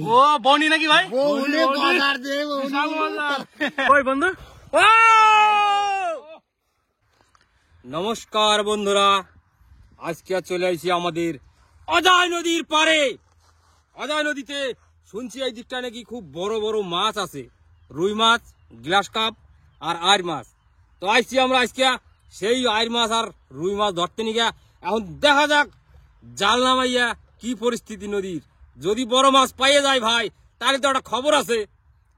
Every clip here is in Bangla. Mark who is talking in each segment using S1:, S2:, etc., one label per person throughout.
S1: ও বনি নাকি ভাই? ওই বন্ধু, নমস্কার বন্ধুরা, আজকে চলে আসছি আমাদের অজয় নদীর পারে। অজয় নদীতে শুনছি এই দিকটা নাকি খুব বড় বড় মাছ আছে, রুই মাছ, গ্লাস কাপ আর আইর মাছ। তো আসছি আমরা আজকে সেই আইর মাছ আর রুই মাছ ধরতে নিয়ে। এখন দেখা যাক জাল নামাইয়া কি পরিস্থিতি নদীর। যদি বড় মাছ পাইয়ে যায় ভাই, তাহলে তো একটা খবর আছে,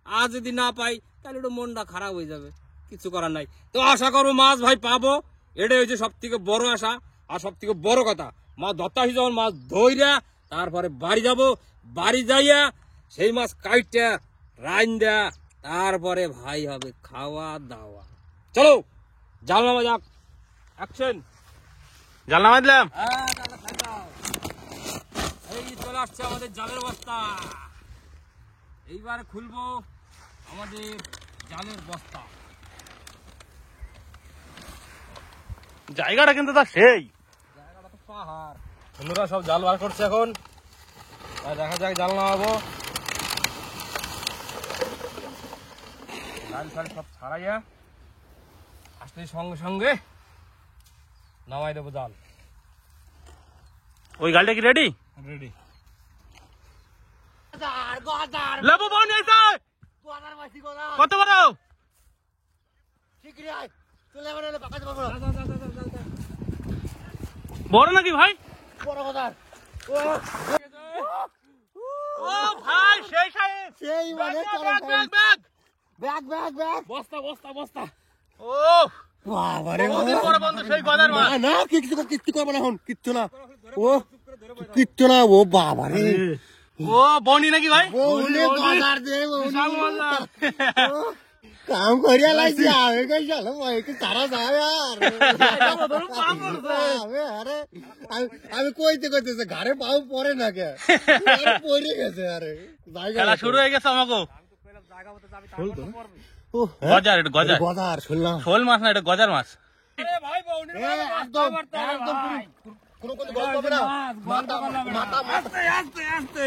S1: আর যদি না পাই তাহলে একটু মনটা খারাপ হয়ে যাবে, কিছু করার নাই। তো আশা করবো মাছ ভাই পাবো, এটাই হচ্ছে সব থেকে বড় আশা। আর সব থেকে বড় কথা, মাছ ধরতে আসি যখন মাছ ধইরা তারপরে বাড়ি যাব, বাড়ি যাইয়া সেই মাছ কাইটা রাইন দেয়া, তারপরে ভাই হবে খাওয়া দাওয়া। চলো জাল নামা যাক, অ্যাকশন।
S2: জাল নামাই দিলাম।
S1: এই চলে আসছে আমাদের জালের বস্তা। এইবারে খুলবো আমাদের জালের বস্তা।
S2: জায়গাটা কিন্তু তা সেই,
S1: জায়গাটা তো পাহাড়। বন্ধুরা সব জাল বার করছে এখন, দেখা যাক জাল নামাবো। জাল ফাল সব ছাড়াইয়া আসতে সঙ্গে সঙ্গে নামাই দেবো জাল।
S2: ওই গালটা কি রেডি?
S1: রেডি।
S2: লেবু বনি আছে কত বড়? বড় নাকি ভাই? ও ভাই সেই সাইজ,
S3: সেই মানে
S1: বস্তা বস্তা বস্তা।
S2: ও বহুদিন পরে বন্ধু সেই গজার মাছ।
S3: না কিচ্ছু করবো না, এখন কিচ্ছু না, ও কিচ্ছু না, ও বাবা রে,
S2: ও বনি নাকি ভাই?
S3: কাম করিয়া লাগছি আমি কই চলো তারা যায় আর আমি কইতে কইতেছে ঘরে পাও পরে না কে পড়ে গেছে। আরে
S2: খেলা শুরু হয়ে গেছে আমাকে। গজার, এটা গজার,
S3: গজার শুনলাম,
S2: শোল মাছ না, এটা গজার মাছ।
S3: কোনো গল্প হবে না, মাথা
S1: আস্তে আস্তে আস্তে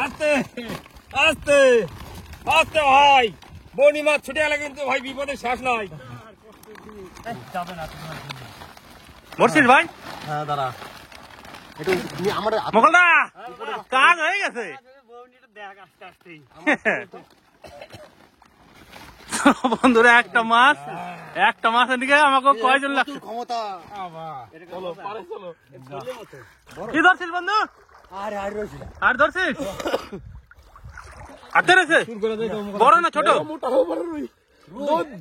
S1: আস্তে আস্তে আস্তে ভাই, বনি মাছ ছুটে গেলে কিন্তু ভাই বিপদের শেষ নাই।
S2: মরছিস ভাই?
S3: হ্যাঁ দাঁড়া একটু আমার
S2: মোগলদা কাজ হয়ে গেছে। বন্ধুরা একটা মাছের দিকে আমাকে কয়জন লাগছে
S3: ক্ষমতা।
S2: কি ধরছিস বন্ধু? আর ধরছিস? হাতে রয়েছে? বড় না ছোট?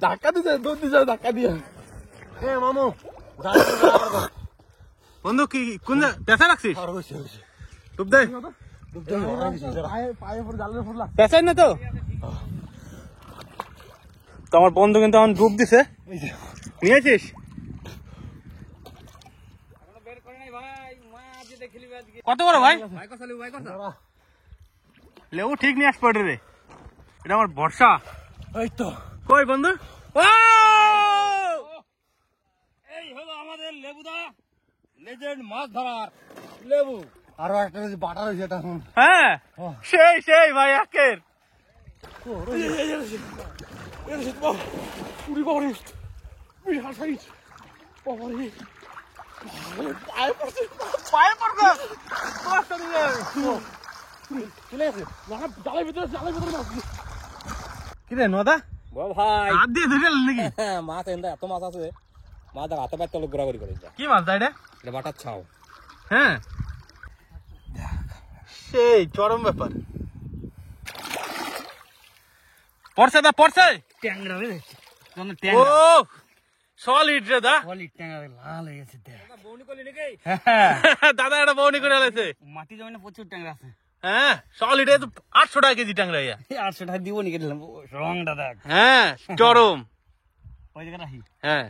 S3: ধাক্কা দিয়ে মামু
S2: বন্ধু কি কোন পেঁচা রাখছিস? ডুব দে, পেঁচাই না তো? আমার বন্ধু কিন্তু এখন ডুব দিছে, নিয়েছিস? কত বড় ভাই? লেবু ঠিক নিয়ে আসবে রে, এটা আমার ভরসা।
S3: এই তো
S2: কই বন্ধু?
S1: এই হলো আমাদের লেবুদা, লেজেন্ড মাছ ধরার লেবু।
S3: আরো একটা বাটা রয়েছে এটা এখন।
S2: হ্যাঁ সেই ভাই একের। পায়ে পড়বে কি রে নদা
S1: ভাই
S2: হাত দিয়ে ধরে নাকি?
S1: মাছ এত মাছ আছে, মাছ হাতে পায়ে তলে ঘোরাঘুরি করে যায়।
S2: কি মাছ দা এটা?
S1: এটা বাটার ছাও।
S2: হ্যাঁ সেই চরম ব্যাপার। পড়ছে দা, পড়ছে
S1: ট্যাংরা রে,
S2: ও সলিড রে দা,
S1: সলিড ট্যাংরা লাল হয়ে গেছে। বউনি করলি নাকি?
S2: দাদা এটা বউনি করে আলাইছে।
S1: মাটি জমিনে প্রচুর ট্যাংরা আছে।
S2: হ্যাঁ সলিড 800 টাকা কেজি ট্যাংরা।
S1: 800 টাকা দিব নাকি? রংটা দেখ।
S2: হ্যাঁ চরম।
S1: ওই জায়গা রাখি।
S2: হ্যাঁ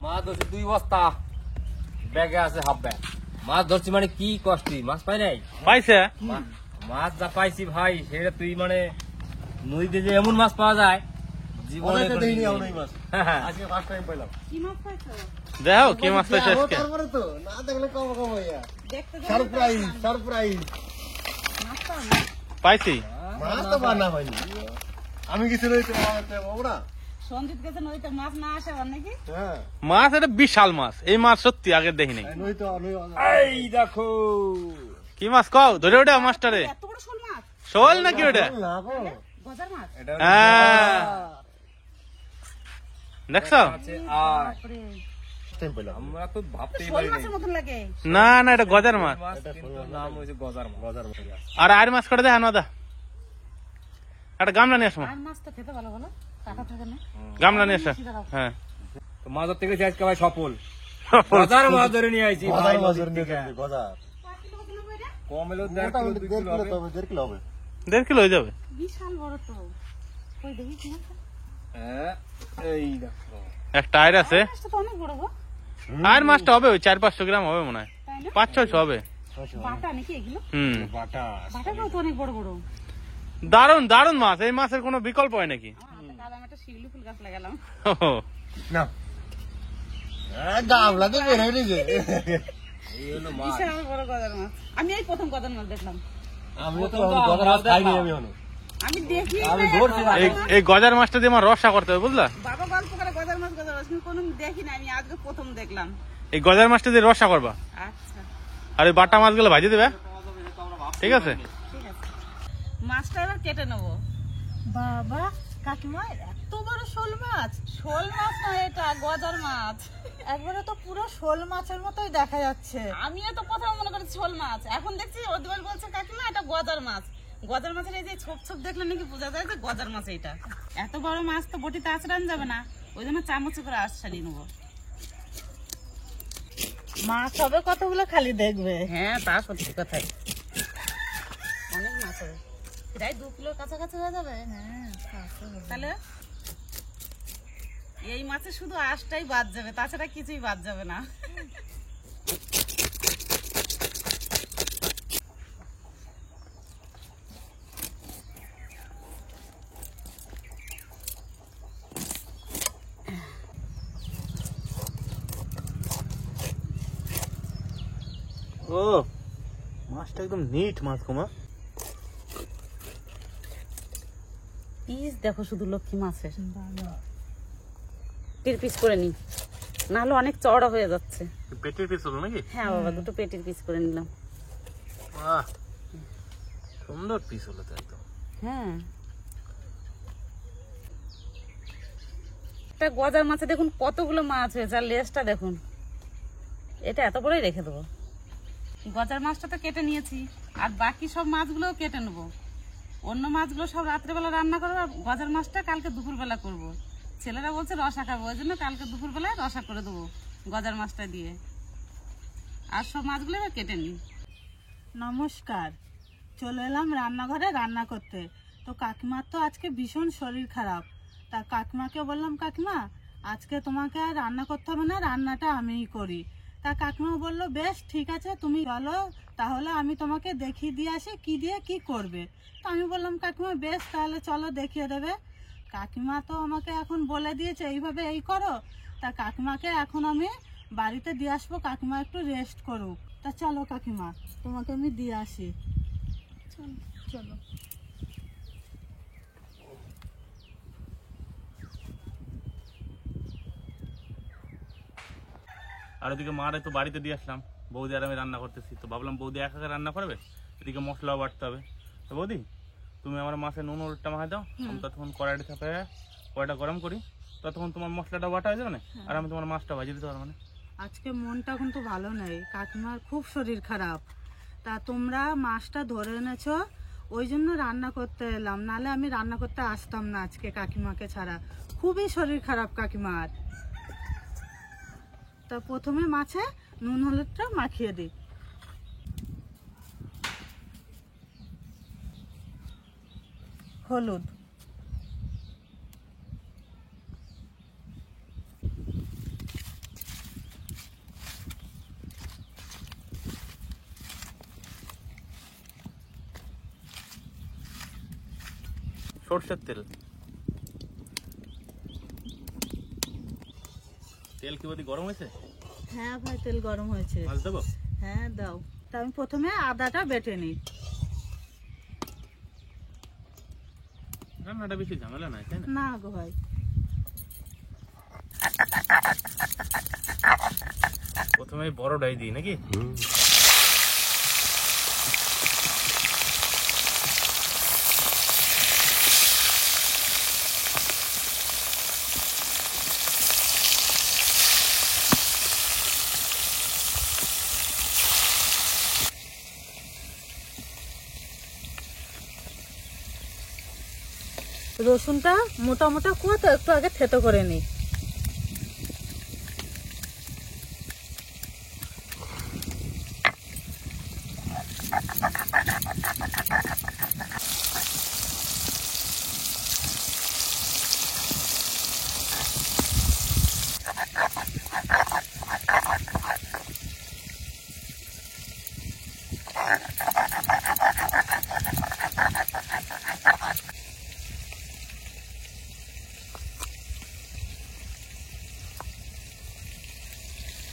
S1: মাছ ধরছি 2 বস্তা, ব্যাগে আছে হাফ ব্যাগ। মাছ ধরছি মানে কি কষ্টি, মাছ পাই নাই।
S2: পাইছে
S1: মাছ যা পাইছি ভাই, সেটা তুই মানে নদীতে যে এমন মাছ পাওয়া যায় জীবনে দেখিনি।
S3: আজকে ফার্স্ট টাইম পেলাম।
S2: দেখো কি মাছ পাইছে আজকে।
S3: তারপরে তো না দেখলে কম হইয়া সারপ্রাইজ
S2: পাইছি।
S3: মাছ তো বানা হয়নি। আমি কিছু রয়েছে ওরা।
S4: সঞ্জিত গেছে নদীতে মাছ না আসে আবার নাকি?
S3: হ্যাঁ
S2: মাছ এটা বিশাল মাছ, এই মাছ সত্যি আগে দেখিনি।
S3: নই তো
S1: এই দেখো
S2: কি মাছ কও, ধরে ওটা মাছটারে?
S4: এত বড় শোল মাছ,
S2: শোল নাকি ওটা?
S3: না গো
S4: গজার মাছ।
S2: হ্যাঁ দেখছো?
S1: আর
S4: বাপরে,
S3: টেম্পল
S1: আমরা তো ভাবতেই
S4: শোল
S1: পারি
S4: মাছের মতন লাগে।
S2: না না, এটা গজার মাছ।
S1: মাছ কিন্তু নাম হয়েছে গজার মাছ।
S3: বাজার মধ্যে
S2: আর আর মাছ করে দেখানো দা, একটা গামলা নিয়ে আসো।
S4: আর মাছ তো খেতে ভালো ভালো, কাটা থাকে না।
S2: গামলা নিয়ে আসো। হ্যাঁ
S1: তো মাছ ধরতে গেছি আজকে ভাই সফল। গজার মাছ ধরে নিয়ে আইছি ভাই
S3: বাজার
S1: নদীর
S3: বাজার নিয়ে
S1: থেকে।
S3: যাবে বাজার
S4: কয় কিলো ওজন হবে এটা?
S1: কম হলেও 1.5 কিলো 2 কিলো হবে।
S3: 1.5 কিলো হবে
S2: 1.5 কিলো হয়ে যাবে।
S4: বিশাল বড় তো। কই দেখি কি মাছ?
S1: হ্যাঁ এই দেখো
S2: একটা আয়ের আছে,
S4: মাছটা তো অনেক বড় গো।
S2: আয়ের মাছটা হবে ওই 400-500 গ্রাম হবে মনে হয়,
S4: তাই না?
S2: 500-600 হবে।
S4: বাটা নাকি এগুলো?
S1: বাটা।
S4: বাটাটাও তো অনেক বড় বড়।
S2: দারুন দারুন মাছ, এই মাছের কোনো বিকল্প হয় নাকি?
S4: আমার হাতে কাল আমি একটা শিউলি ফুল গাছ লাগালাম।
S3: না গামলা তো বের হয়ে নিছে
S1: এই হলো মাছ।
S4: বিশাল বড় গজার মাছ। আমি এই প্রথম গজার মাছ দেখলাম।
S3: আমি তো বাজার মাছ খাইনি আমি এখনো
S4: আমি দেখি
S3: আমি ধরছি না।
S2: এই গজার মাছটা দিয়ে আমার রসা করতে হবে বুঝলা?
S4: বাবা গল্প করে গজার মাছ আমি কোনোদিন দেখি না, আমি আজকে প্রথম দেখলাম।
S2: এই গজার মাছটা দিয়ে রসা করবা,
S4: আচ্ছা
S2: আর ওই বাটা মাছগুলো ভাজি দেবে, ঠিক আছে?
S4: ঠিক আছে, মাছটা এবার কেটে নেবো। বাবা কাকিমা এত বড় শোল মাছ! শোল মাছ না, এটা গজার মাছ।
S5: একবারে তো পুরো শোল মাছের মতোই দেখা যাচ্ছে।
S4: আমিও তো প্রথমে মনে করি শোল মাছ, এখন দেখছি অদিবাল বলছে কাকিমা এটা গজার মাছ। গজার মাছের এই যে ছোপ ছোপ দেখলে নাকি বোঝা যায় যে গজার মাছ এটা। এত বড় মাছ তো বটিতে আঁচড়ান যাবে না, ওই জন্য চামচে করে আঁচড়িয়ে নেবো।
S5: মাছ হবে কতগুলো খালি দেখবে।
S4: হ্যাঁ তা সত্যি কথাই, অনেক মাছ হবে, প্রায় 2 কিলোর কাছাকাছি হয়ে যাবে।
S5: হ্যাঁ
S4: তাহলে এই মাছে শুধু আঁশটাই বাদ যাবে, তাছাড়া কিছুই বাদ যাবে না।
S2: ও মাছটা একদম নিট মাছ কুমা।
S4: পিস দেখো শুধু লক্ষ্মী মাছের, পিস করে নি, নাহলে অনেক চওড়া হয়ে যাচ্ছে।
S2: পেটের পিস হলো নাকি?
S4: হ্যাঁ বাবা, দুটো পেটির পিস করে নিলাম।
S2: বাহ সুন্দর পিস হলো তো একদম।
S4: হ্যাঁ একটা গজার মাছে দেখুন কতগুলো মাছ হয়েছে, আর লেজটা দেখুন, এটা এত বড়ই রেখে দেবো। গজার মাছটা তো কেটে নিয়েছি, আর বাকি সব মাছগুলোও কেটে নেবো। অন্য মাছগুলো সব রাত্রেবেলা রান্না করবো, আর গজার মাছটা কালকে দুপুরবেলা করব। ছেলেরা বলছে রসা খাবো, ওই জন্য কালকে দুপুরবেলায় রসা করে দেবো গজার মাছটা দিয়ে। আর সব মাছগুলো এবার কেটে নিই।
S5: নমস্কার, চলে এলাম রান্নাঘরে রান্না করতে। তো কাকিমার তো আজকে ভীষণ শরীর খারাপ, তা কাকিমাকে বললাম কাকিমা আজকে তোমাকে আর রান্না করতে হবে না, রান্নাটা আমিই করি। তা কাকিমা বললো বেশ ঠিক আছে, তুমি চলো তাহলে আমি তোমাকে দেখিয়ে দিয়ে আসি কি দিয়ে কি করবে। তো আমি বললাম কাকিমা বেশ তাহলে চলো দেখিয়ে দেবে। কাকিমা তো আমাকে এখন বলে দিয়েছে এইভাবে এই করো। তা কাকিমাকে এখন আমি বাড়িতে দিয়ে আসবো, কাকিমা একটু রেস্ট করুক। তা চলো কাকিমা তোমাকে আমি দিয়ে আসি। চলো।
S2: আর ওদিকে মারে তো বাড়িতে দিয়ে আসলাম, বৌদি আর আমি রান্না করতেছি। তো ভাবলাম বৌদি একা একা রান্না করবে, এদিকে মশলাও বাটতে হবে। তো বৌদি তুমি আমার মাছে নুন হলুদটা মাখাই দাও, আমি ততক্ষণ কড়াইটা চাপে কড়াইটা গরম করি, ততক্ষণ তোমার মশলাটা বাটা হয়ে যাবে না, আর আমি তোমার মাছটা ভাজি দিতে পারবো না।
S5: আজকে মনটা কিন্তু ভালো নেই, কাকিমার খুব শরীর খারাপ। তা তোমরা মাছটা ধরে এনেছো ওই জন্য রান্না করতে এলাম, নালে আমি রান্না করতে আসতাম না আজকে কাকিমাকে ছাড়া। খুবই শরীর খারাপ কাকিমার। তা প্রথমে মাছে নুন হলুদটা মাখিয়ে দিই। হলুদ,
S2: সর্ষের তেল, তেল কি বৌদি গরম হয়েছে?
S5: হ্যাঁ ভাই তেল গরম হয়েছে।
S2: মাছ দেবো?
S5: হ্যাঁ দাও। তা আমি প্রথমে আদাটা বেটে নিই।
S2: রান্নাটা বেশি ঝামেলা নাই, তাই না?
S5: না গো ভাই।
S2: প্রথমে বড়টাই দিই নাকি?
S5: রসুনটা মোটা মোটা কুয়াতে একটু আগে থেতো করে নিই।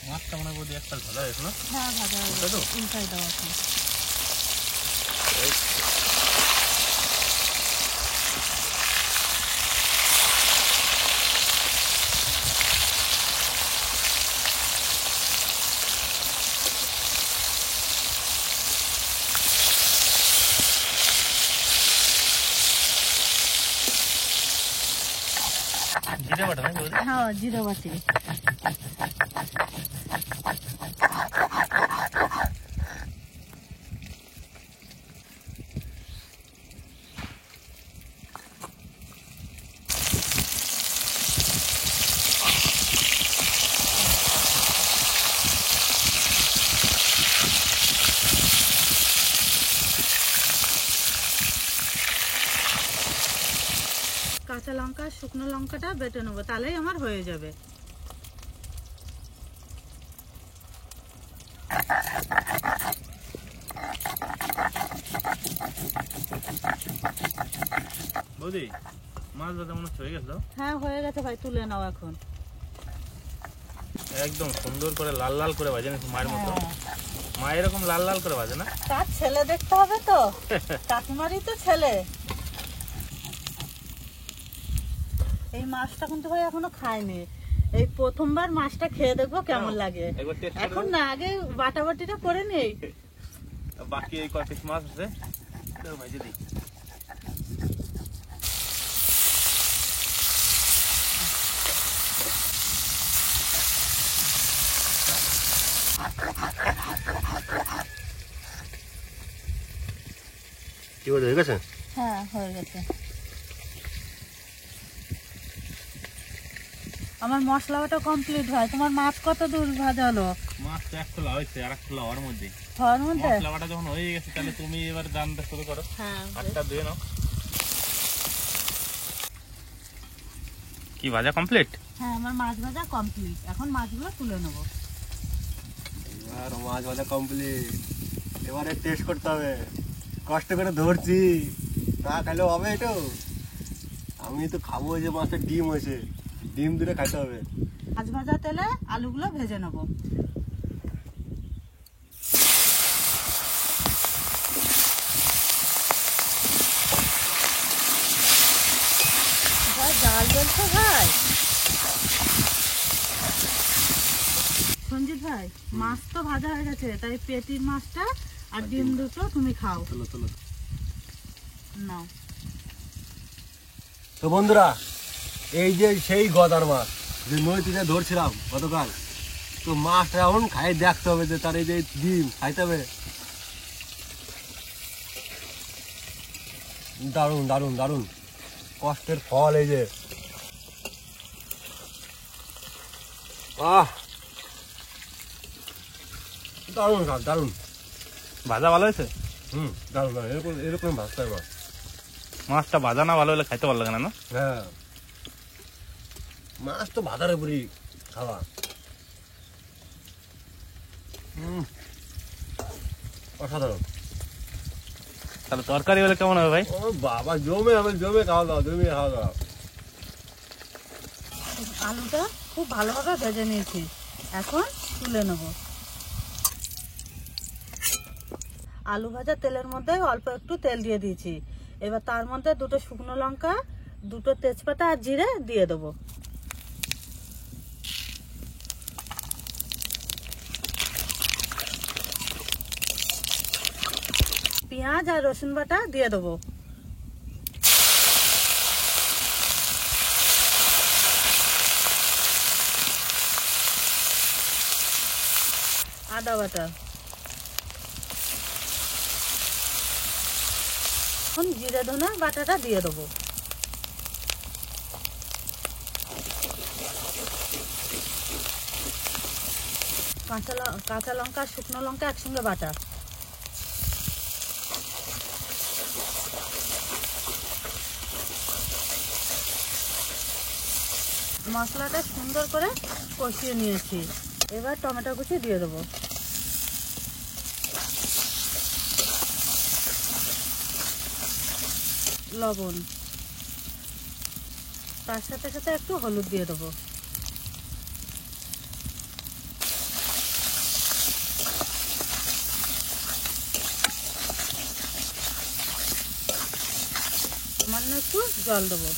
S2: মাছটা মনে বৌদি একটা ভাজা হয়েছে না?
S5: হ্যাঁ ভাজা হয়ে
S2: তাই তো?
S5: গেছে, উল্টাই দাও এখন।
S2: জিরে বাটা নাকি বৌদি?
S5: হ্যাঁ জিরে বাটি। কাঁচা লঙ্কা শুকনো লঙ্কাটা বেটে নেবো, তাহলেই আমার হয়ে যাবে।
S2: বৌদি মাছ ভাজা মনে হচ্ছে হয়ে গেছে তো?
S5: হ্যাঁ হয়ে গেছে ভাই, তুলে নাও এখন।
S2: একদম সুন্দর করে লাল লাল করে ভাজে নিয়েছি মায়ের মতো। মা এরকম লাল লাল করে ভাজে না?
S5: তার ছেলে দেখতে হবে তো, কাকিমারই তো ছেলে। এই মাছটা কিন্তু ভাই এখনো খাইনি, এই প্রথমবার মাছটা খেয়ে দেখবো কেমন লাগে।
S2: একবার টেস্ট
S5: এখন না, আগে বাটাবাটিটা করে নেই।
S2: বাকি এই কয় পিস মাছ আছে এটাও ভাজে দিই।
S3: কি বলে হয়ে গেছে?
S5: হ্যাঁ হয়ে গেছে। আমার মশলা বাটা কমপ্লিট হয়। তোমার মাছ কত দূর ভাজা হলো?
S2: মাছ তো এক খোলা হয়েছে, আর এক খোলা হওয়ার মধ্যে।
S5: হওয়ার মধ্যে?
S2: মশলা বাটা যখন হয়ে গেছে তাহলে তুমি এবার রান্নাটা শুরু করো।
S5: হ্যাঁ
S2: আটটা ধুয়ে নাও। কি ভাজা কমপ্লিট?
S5: হ্যাঁ আমার মাছ ভাজা কমপ্লিট, এখন মাছগুলো তুলে নেবো।
S3: এবার মাছ ভাজা কমপ্লিট, এবারে টেস্ট করতে হবে। কষ্ট করে ধরছি, না খাইলেও হবে এটাও। আমি তো খাবো, যে মাছের ডিম হয়েছে, ডিম দুটো খাইতে হবে।
S5: মাছ ভাজা তেলে আলুগুলো ভেজে নেবো। ভাই জাল জ্বলছে ভাই। সঞ্জিত ভাই মাছ তো ভাজা হয়ে গেছে, তাই পেটির মাছটা আর ডিম দুটো তুমি খাও।
S3: চলো চলো।
S5: নাও।
S3: তো বন্ধুরা, এই যে সেই গদার মাছ যে নদী থেকে ধরছিলাম গতকাল, তো মাছটা এখন খাই দেখতে হবে যে তার এই যে ডিম খাইতে হবে। দারুণ দারুণ দারুণ কষ্টের ফল এই যে। আহ দারুণ কাজ, দারুণ।
S2: ভাজা ভালো হয়েছে?
S3: দারুণ দারুণ, এরকম এরকম ভাজতে হবে মাছ।
S2: মাছটা ভাজা না ভালো হলে খাইতে ভালো লাগে না? না
S3: হ্যাঁ, মাছ তো ভাজার উপরই খাওয়া। অসাধারণ।
S2: তাহলে তরকারি হলে কেমন হবে ভাই?
S3: ও বাবা, জমে হবে, জমে খাওয়া দাওয়া, জমে খাওয়া দাওয়া।
S5: আলুটা খুব ভালোভাবে ভেজে নিয়েছি, এখন তুলে নেব। আলু ভাজা তেলের মধ্যে অল্প একটু তেল দিয়ে দিয়েছি। এবার তার মধ্যে 2টো শুকনো লঙ্কা, 2টো তেজপাতা আর জিরে দিয়ে দেবো। পেঁয়াজ আর রসুন বাটা দিয়ে দেবো। আদা বাটা, এখন জিরে ধনে বাটাটা দিয়ে দেবো। কাঁচা লঙ্কা শুকনো লঙ্কা একসঙ্গে বাটা। মশলাটা সুন্দর করে কষিয়ে নিয়েছি, এবার টমেটো কুচি দিয়ে দেবো। লবণ, তার সাথে সাথে একটু হলুদ দিয়ে দেবো। সামান্য একটু জল দেবো।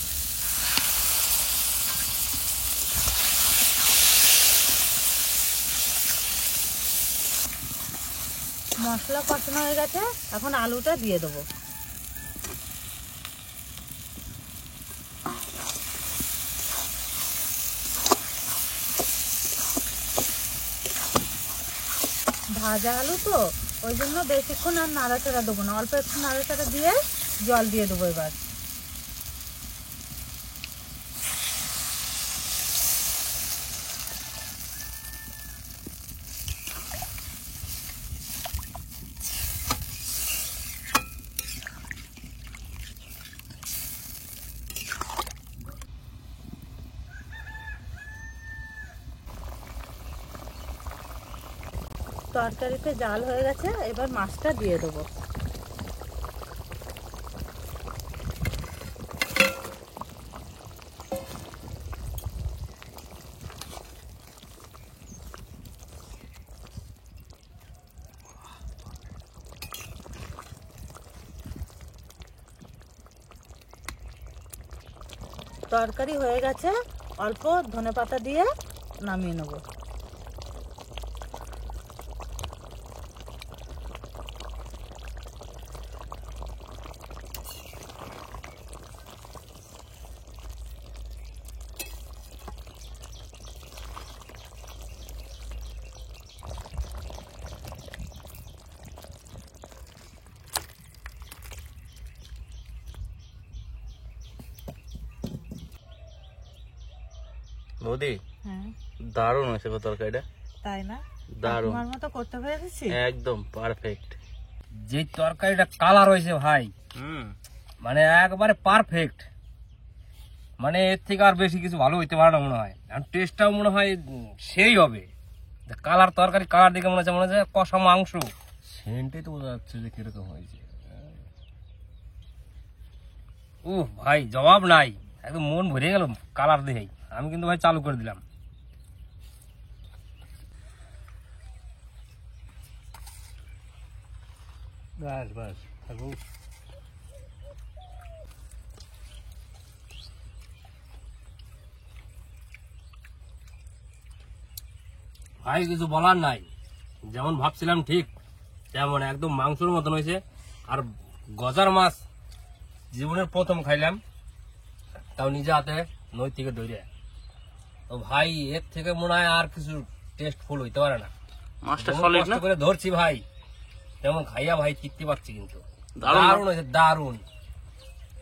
S5: মশলা কষানো হয়ে গেছে, এখন আলুটা দিয়ে দেবো। ভাজা আলু তো ওই জন্য বেশিক্ষণ আর নাড়াচাড়া দেবো না, অল্প একটু নাড়াচাড়া দিয়ে জল দিয়ে দেবো। এবার তরকারিতে জাল হয়ে গেছে, এবার মাছটা দিয়ে দেবো। তরকারি হয়ে গেছে, অল্প ধনেপাতা দিয়ে নামিয়ে নেবো।
S2: বৌদি
S5: হ্যাঁ,
S2: দারুণ হয়েছে গো তরকারিটা,
S5: তাই না?
S2: দারুণ,
S5: তোমার মতো করতে পেরেছি।
S2: একদম পারফেক্ট।
S1: যে তরকারিটা কালার হয়েছে ভাই,
S2: হুম,
S1: মানে একবারে পারফেক্ট, মানে এর থেকে আর বেশি কিছু ভালো হইতে পারে না মনে হয়। আর টেস্টটাও মনে হয় সেই হবে। কালার, তরকারি কালার দেখে মনে হচ্ছে কষা মাংস।
S3: সেন্টে তো বোঝা যাচ্ছে যে কিরকম হয়েছে।
S1: ভাই জবাব নাই, একদম মন ভরে গেল কালার দেখেই। আমি কিন্তু ভাই চালু করে দিলাম।
S3: বাস বাস থাকুক।
S1: ভাই কিছু বলার নাই, যেমন ভাবছিলাম ঠিক তেমন একদম মাংসের মতন হয়েছে। আর গজার মাছ জীবনের প্রথম খাইলাম, তাও নিজে হাতে নই থেকে ধরে। তো ভাই এর থেকে মনে হয় আর কিছু টেস্টফুল হইতে পারে না।
S2: মাছটা
S1: যেমন
S2: সলিড
S1: কষ্ট
S2: না?
S1: করে ধরছি ভাই, তেমন খাইয়া ভাই তৃপ্তি পাচ্ছি। কিন্তু
S2: দারুণ না?
S1: দারুণ হয়েছে, দারুণ,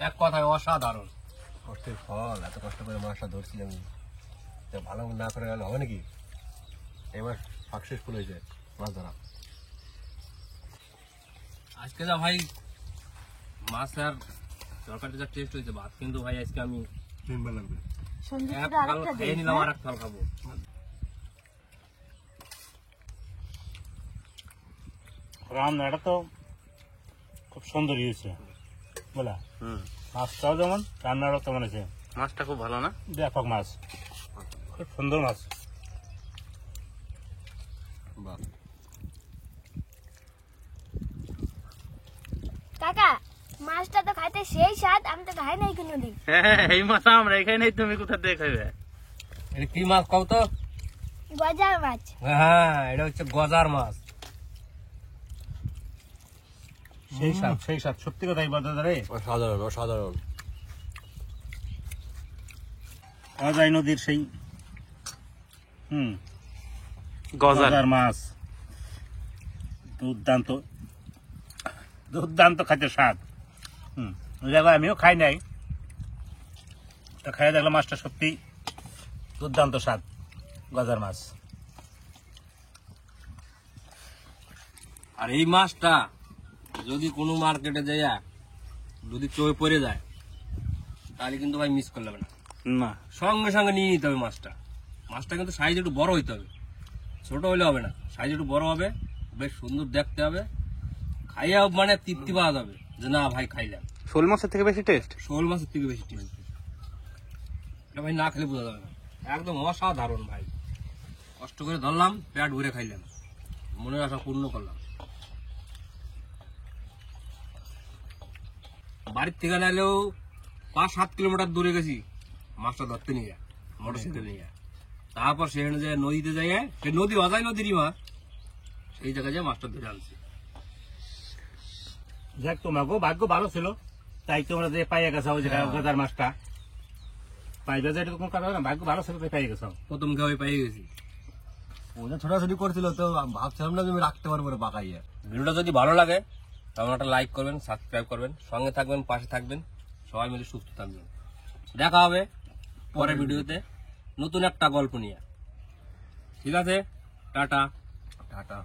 S1: এক কথায় অসাধারণ।
S3: কষ্টের ফল, এত কষ্ট করে মাছটা ধরছি আমি, তো ভালো না করে গেলে হবে নাকি? এবার সাকসেসফুল হয়েছে মাছ ধরা।
S1: আজকে যা ভাই মাছ আর তরকারিটা যা টেস্ট হয়েছে, ভাত কিন্তু ভাই আজকে আমি
S3: তিনবার লাগবে।
S1: এক থাল খেয়ে নিলাম, আর এক থাল খাবো।
S6: রান্নাটা তো খুব সুন্দর হয়েছে বলা, মাছটাও যেমন রান্নাটাও তেমন আছে।
S2: মাছটা খুব ভালো না?
S6: ব্যাপক মাছ, খুব সুন্দর মাছ।
S3: বাহ,
S7: কাকা মাছটা তো খাইতে সেই স্বাদ, আমি তো খাই নাই কোনোদিন।
S2: হ্যাঁ, এই মাছ আমরা এখানে নেই, তুমি কোথা দিয়ে খাইবে?
S1: এটা কি মাছ কও তো?
S7: গজার মাছ।
S1: হ্যাঁ, এটা হচ্ছে গজার মাছ।
S6: সেই স্বাদ সত্যি কথাই বলতে রে।
S3: অসাধারণ অসাধারণ।
S6: অজয় নদীর সেই
S2: গজার
S6: মাছ দুর্দান্ত দুর্দান্ত খাইতে স্বাদ। ওই জায়গায় আমিও খাই নাই, তা খাইয়ে দেখলাম মাছটা সত্যি দুর্দান্ত স্বাদ, গজার মাছ।
S1: আর এই মাছটা যদি কোনো মার্কেটে যাইয়া যদি চোখে পড়ে যায় তাহলে কিন্তু ভাই মিস করলে হবে না,
S2: না,
S1: সঙ্গে সঙ্গে নিয়ে নিতে হবে মাছটা। মাছটা কিন্তু সাইজ একটু বড় হইতে হবে, ছোট হলে হবে না, সাইজ একটু বড় হবে, বেশ সুন্দর দেখতে হবে, খাইয়া মানে তৃপ্তি পাওয়া যাবে যে না ভাই খাইলাম।
S2: শোল মাছের থেকে বেশি টেস্ট?
S1: শোল মাছের থেকে বেশি টেস্ট। এটা ভাই না খেলে বোঝা যাবে না, একদম অসাধারণ ভাই। কষ্ট করে ধরলাম, পেট ভরে খাইলাম, মনের আশা পূর্ণ করলাম। বাড়ির থেকে নাইলেও 5-7 কিলোমিটার দূরে গেছি মাছটা ধরতে নিয়ে, মোটরসাইকেল নিয়ে। তারপর সেখানে যে নদীতে যাই, সে নদী অজায় নদীরই মাছ, সেই জায়গায় যে মাছটা ধরে আনছি।
S6: যাক, তোমাকেও ভাগ্য ভালো ছিল, তাই তোমরা যে পাইয়ে গেছো ওই জায়গায় গজার মাছটা পাইবে, যে এটা তো কোনো কথা না, ভাগ্য ভালো ছিল তাই পাইয়ে গেছো।
S1: প্রথম খাওয়াই পেয়ে গেছি।
S3: ওটা ছোটাছুটি করছিল তো ভাবছিলাম না যে আমি রাখতে পারবো পাকাইয়া।
S1: ভিডিওটা যদি ভালো লাগে তাহলে একটা লাইক করবেন, সাবস্ক্রাইব করবেন, সঙ্গে থাকবেন, পাশে থাকবেন, সবাই মিলে সুস্থ থাকবেন। দেখা হবে পরের ভিডিওতে নতুন একটা গল্প নিয়ে। ঠিক আছে, টাটা।
S3: টাটা।